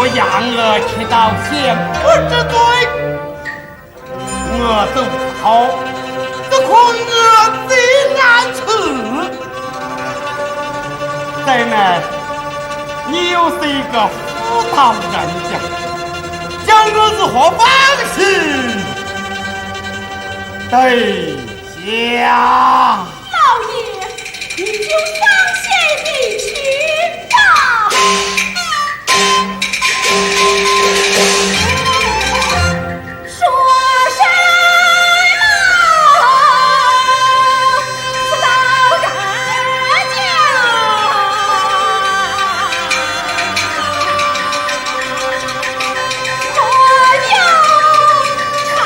有养儿去到先夫之罪，我走好，这可恶贼难吃。再来，你又是一个妇道人家，将我是何方式对下？老爷，你就放心地去吧。说什么？妇道人家，我有常。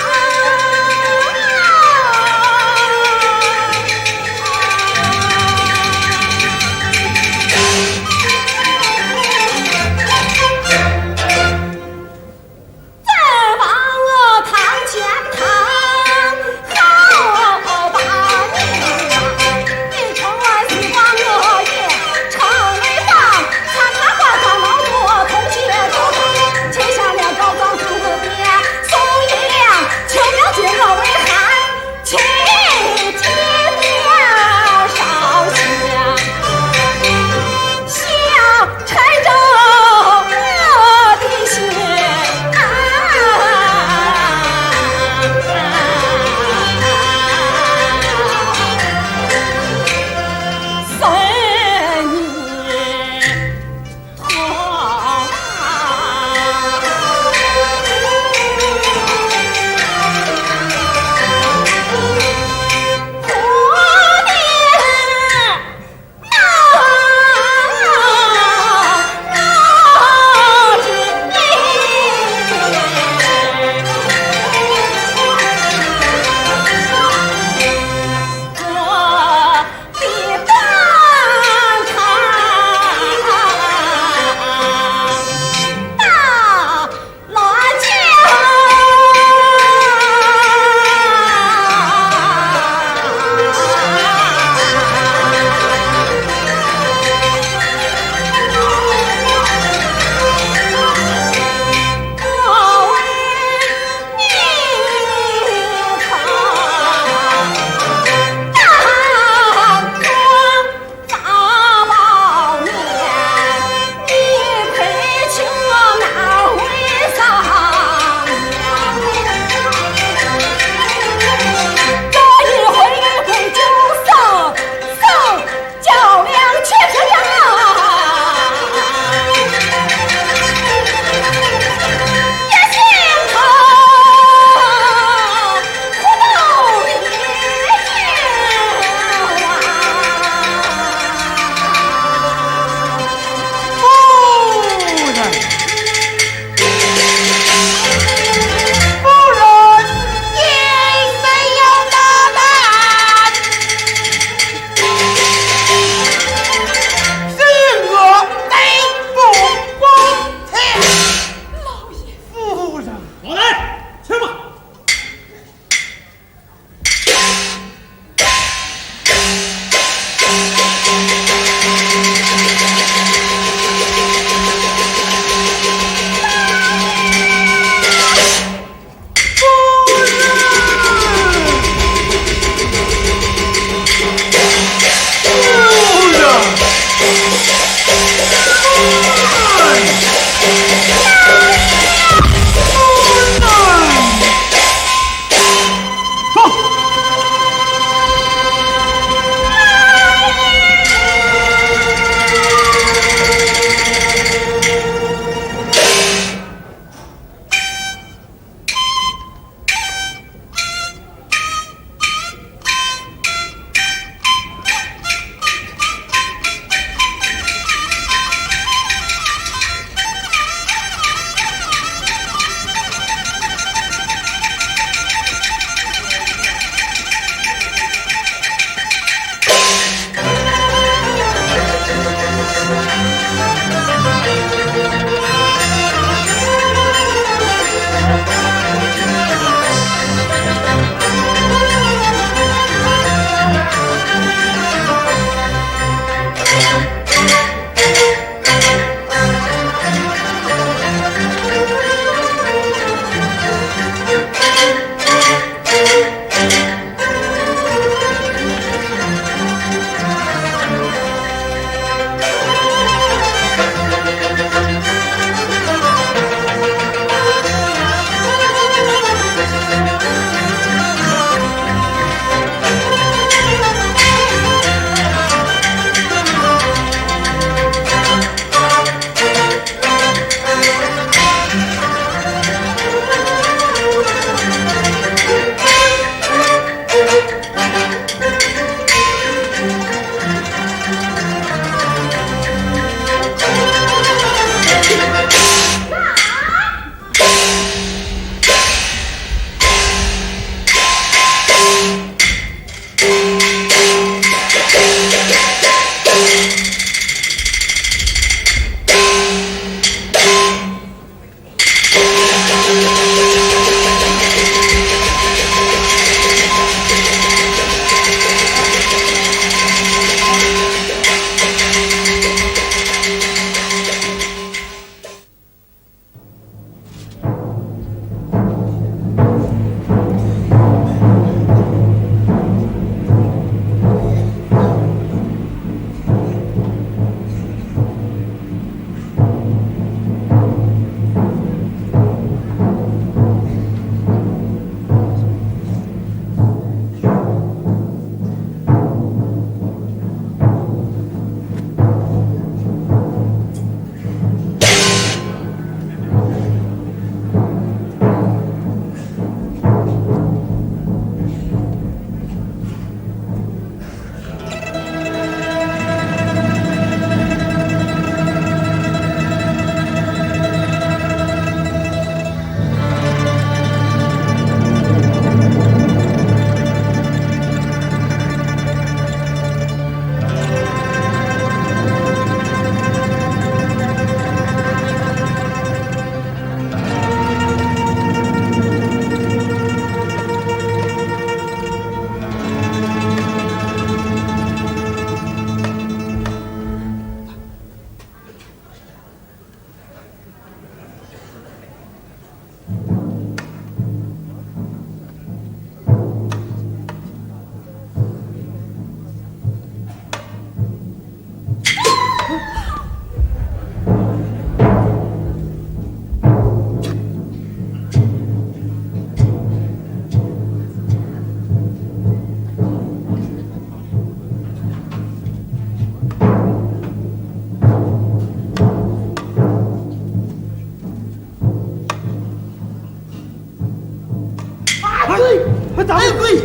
大贵，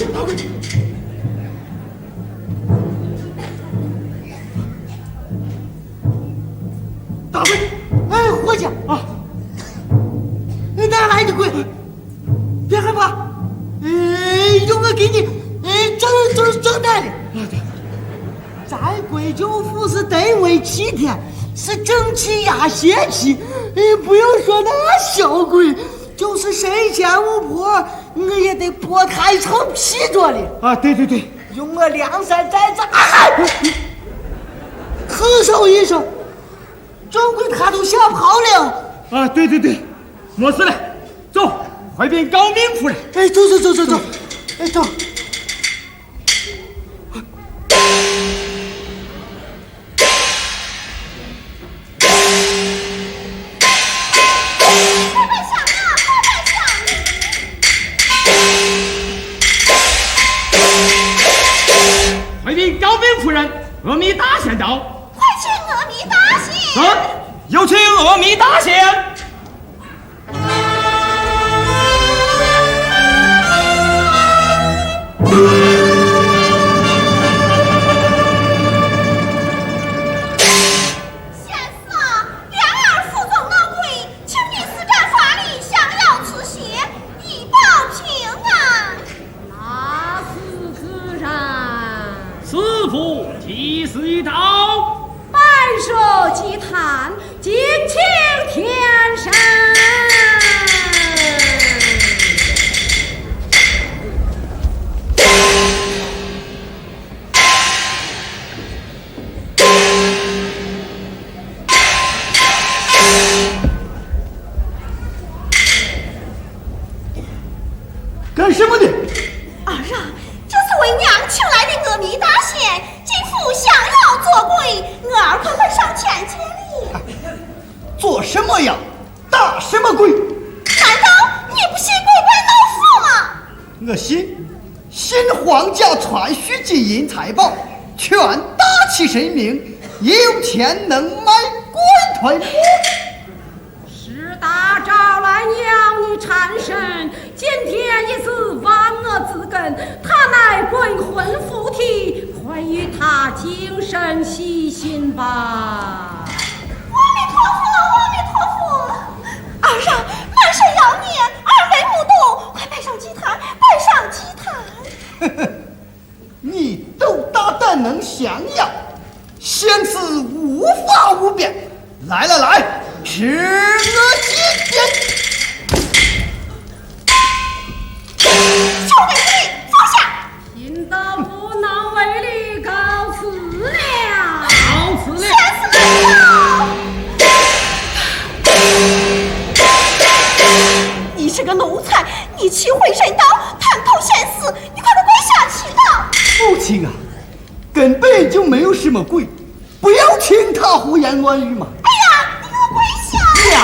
大贵，哎，伙计啊，哪来的贵？别害怕，有我给你，整来的。在贵州府是待位7天，是正气压邪气，不用说那小贵，就是神仙巫婆，我也得剥开成皮做的啊！对，用我2、3摘子，咳嗽一声，掌柜他都吓跑了啊！对，没事了，走，回禀高明夫人。哎，走，哎，走。回禀高明夫人，阿弥达仙到，快请阿弥达仙。有请阿弥达仙。干什么的？儿啊，这是为娘请来的阿弥达仙，今父想要做鬼，儿快上前千里。做什么呀？打什么鬼？难道你不信鬼怪闹父吗？我信皇家传续金银财宝，全大起神明，有钱能买鬼腿。是大招来要你缠身，今天也是万恶之根，他乃鬼魂附体，快与他精神细心吧。阿弥陀佛，阿弥陀佛！儿啊，满身妖孽，儿为不动，快摆上祭坛，摆上祭坛。你斗大胆能降妖，仙子无法无边。来，吃我几天！就给你放下！贫道不能为力，告辞了。仙子来了！你是个奴才，你欺毁神道，探头仙死，你快跪下祈祷！母亲啊，根本就没有什么鬼，不要听他胡言乱语嘛。哎呀，你给我跪下！娘啊！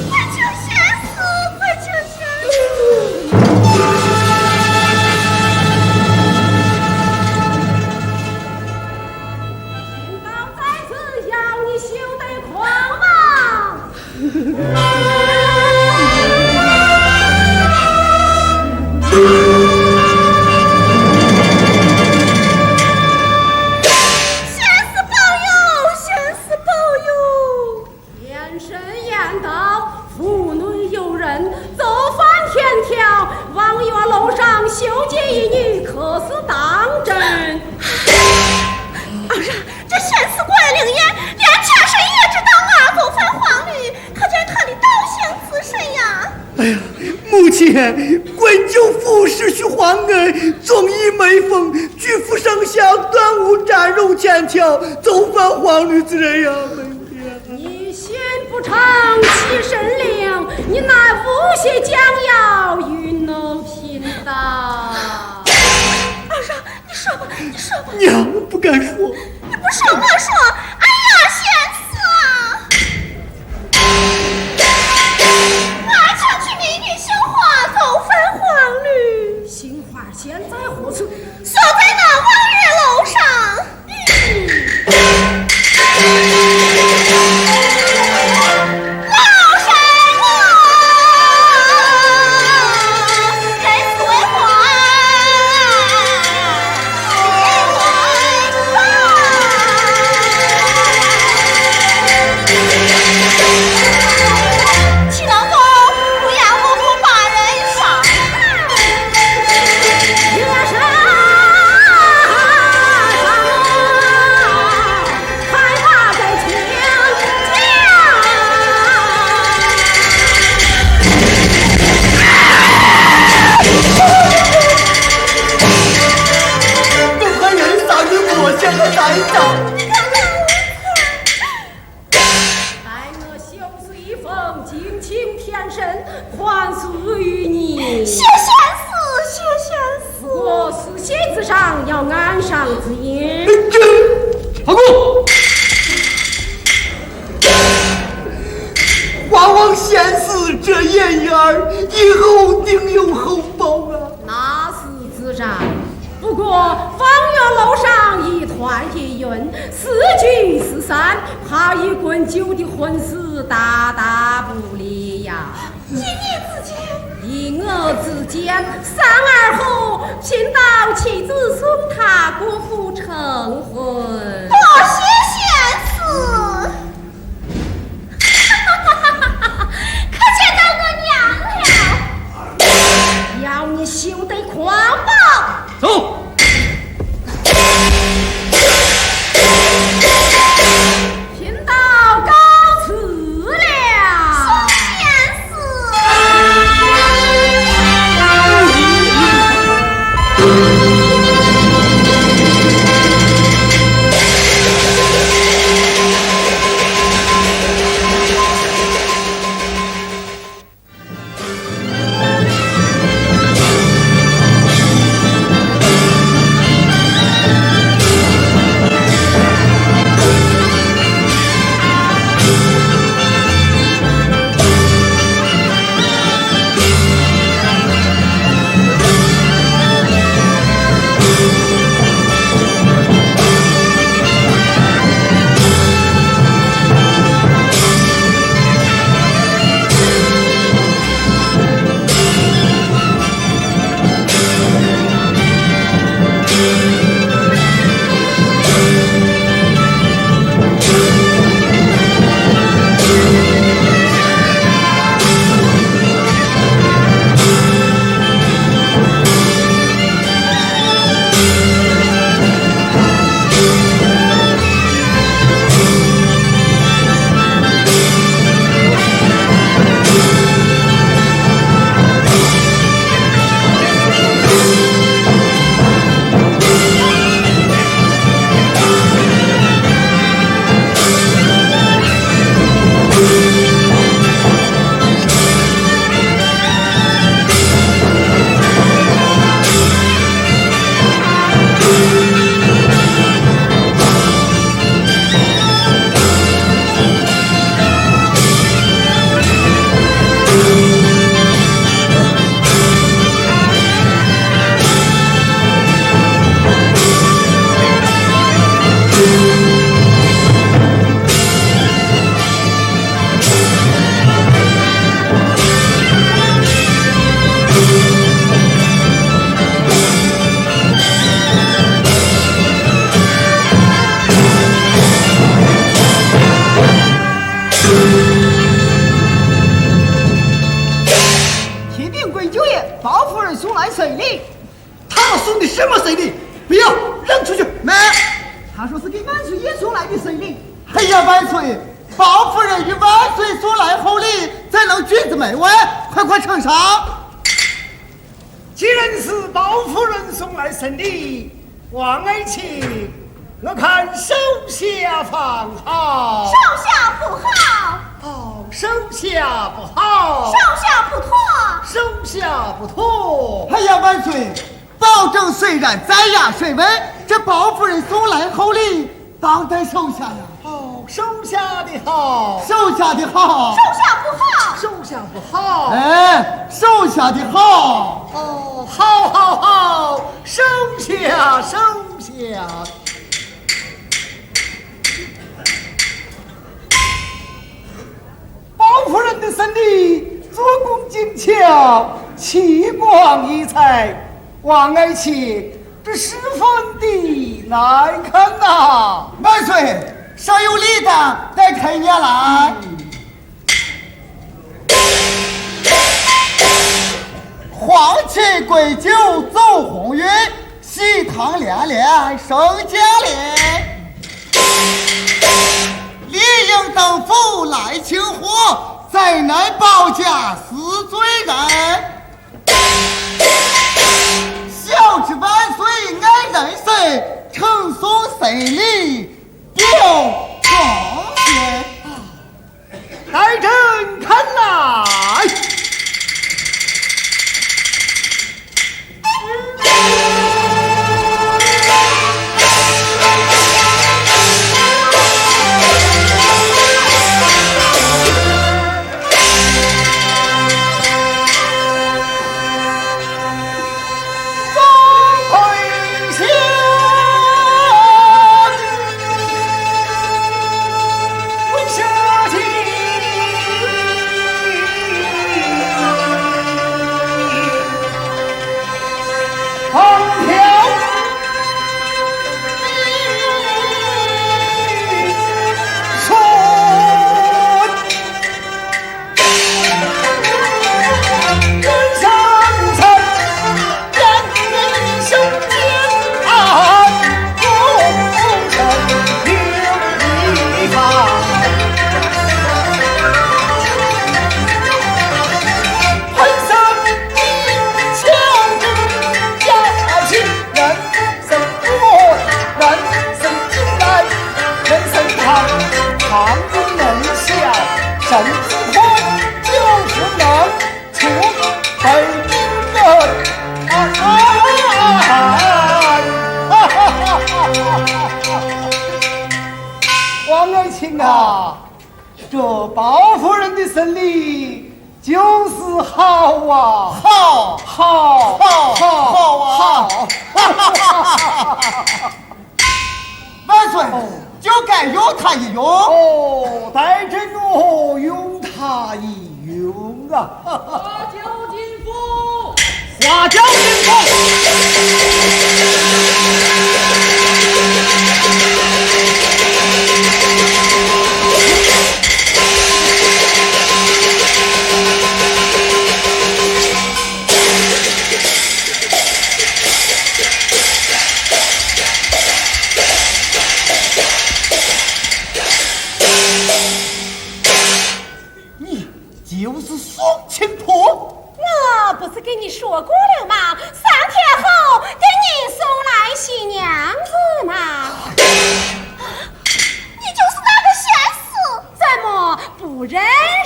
快请仙死，快请仙死！贫道在此要你休得狂妄。天神言道，府内有人走翻天条，望月楼上修建一女，可是当真？儿啊，这神死怪灵验，连天神也知道儿走翻黄驴，可见他的道行自身呀。哎呀，母亲，滚九府是许皇恩，纵意眉峰，举府上下，端午沾肉千条，走翻黄驴之人呀！你心不诚，其神灵，你乃无邪将要与能贫道。儿啊，你说吧，你说吧。娘不敢说。你不说我说，哎呀，仙死！儿想去美女杏花，走翻黄驴。杏花现在何处？锁在那望月楼上。老山。奉敬请天神还赐于你。谢仙师，谢仙师。我是写字上要安上字音。好过。花王仙师这眼眼儿，以后定有厚报啊！那是自然。不过望月楼上一团一云，四聚四散，怕一棍酒的婚事大大不利呀。依你之见，依我之见，三而后请到妻子送他国府成婚。多谢仙师。可见到我娘了。要你休得狂暴。走。贫道告辞了。包夫人与万岁送来厚礼，怎能君子美味？快快呈上。既然是包夫人送来圣礼，王爱卿，我看手下方好。手下不好。哦，手下不好。手下不妥。手下不妥。哎呀，万岁！保证虽然在押审问，这包夫人送来厚礼，当在手下呀。哦，手下的好。手下的好。手下不好。手下不好。哎，手下的好。哦，好好好，手下手下。包夫人的审礼做工精巧，气光异彩。王爱卿，这十分的难看呐！万岁，尚有礼的，再开言来。黄旗贵酒奏鸿运，喜堂连连升佳联。李应登府来请祸，灾难保家死罪人。小之万岁爱人谁，呈送岁礼表奉献。待朕看来。王爱卿啊，这包夫人的生理就是好啊，好，好，好，好啊！万岁，就该用他一用。哦，待朕我用他一用啊！花轿进府，花轿进府。就是宋清婆，我不是跟你说过了吗？3天后给你送来新娘子嘛。你就是那个仙死，怎么不认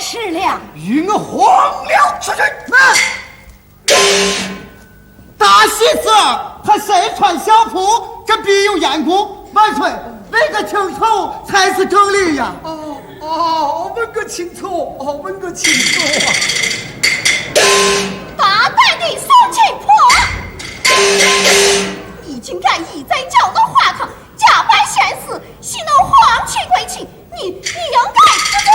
识了？与我黄了出去！大喜事，他身穿孝服，这必有缘故。万岁，问个清楚才是正理呀！问个清楚，问个清楚啊！大胆的宋清婆，你竟然一再叫我花堂假扮仙死，戏弄皇亲贵戚，你应该知罪。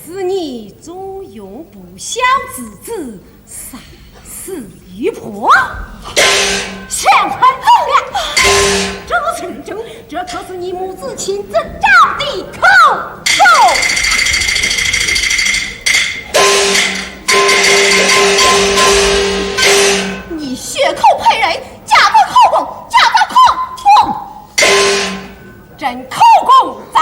是你纵容不孝之子，杀死姨婆，想很后了。这是认真，这可是你母子亲自找的口供。你血口喷人，假的口供，假的口供，真口供在。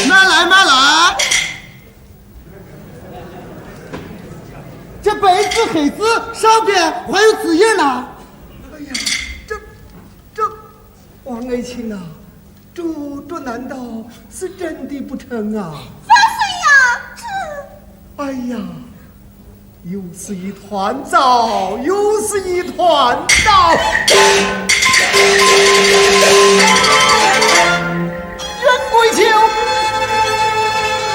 慢来，慢来。这白字黑字上边还有字印呢。哎呀，这，王爱卿啊，这难道是真的不成啊？万岁呀，这。哎呀，又是一团糟，又是一团糟。任贵卿，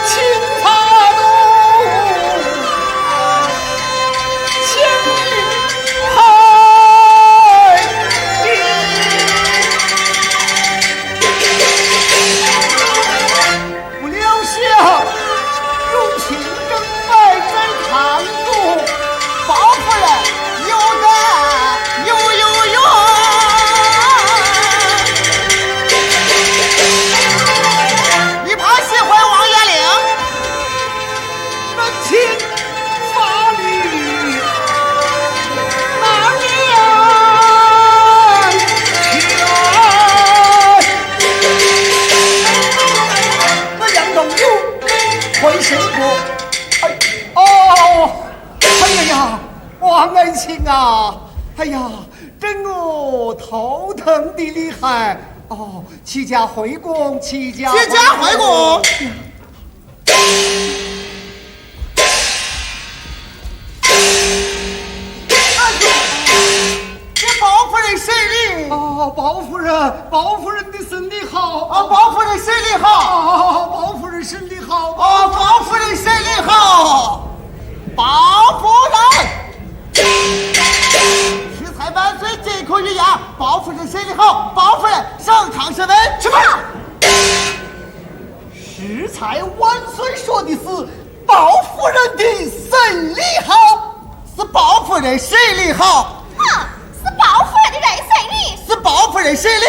请发怒，千海不料想，用情正摆在堂中，包夫人有的有。你怕喜欢王延龄？人情法律难两全。我杨东友回神过，哎呀，王爱卿啊，哎呀，真我头腾的厉害。哦，齐家回宫，齐家齐家回宫。包夫人审理。哦，包夫人的审理好。啊，包夫人审理好。哦，包夫人审理好。哦，包夫人审理好。包夫人，食材万岁，进口御牙。包夫人审理好。包夫人上堂审问。什么？食材万岁说的是包夫人的审理好，是包夫人审理好。哼，是包夫人的人审理。是包夫人审理。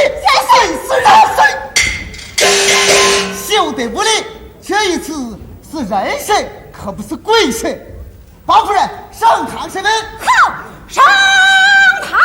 休得无礼！这一次是人审，可不是鬼审。包夫人上堂审问。好，上堂。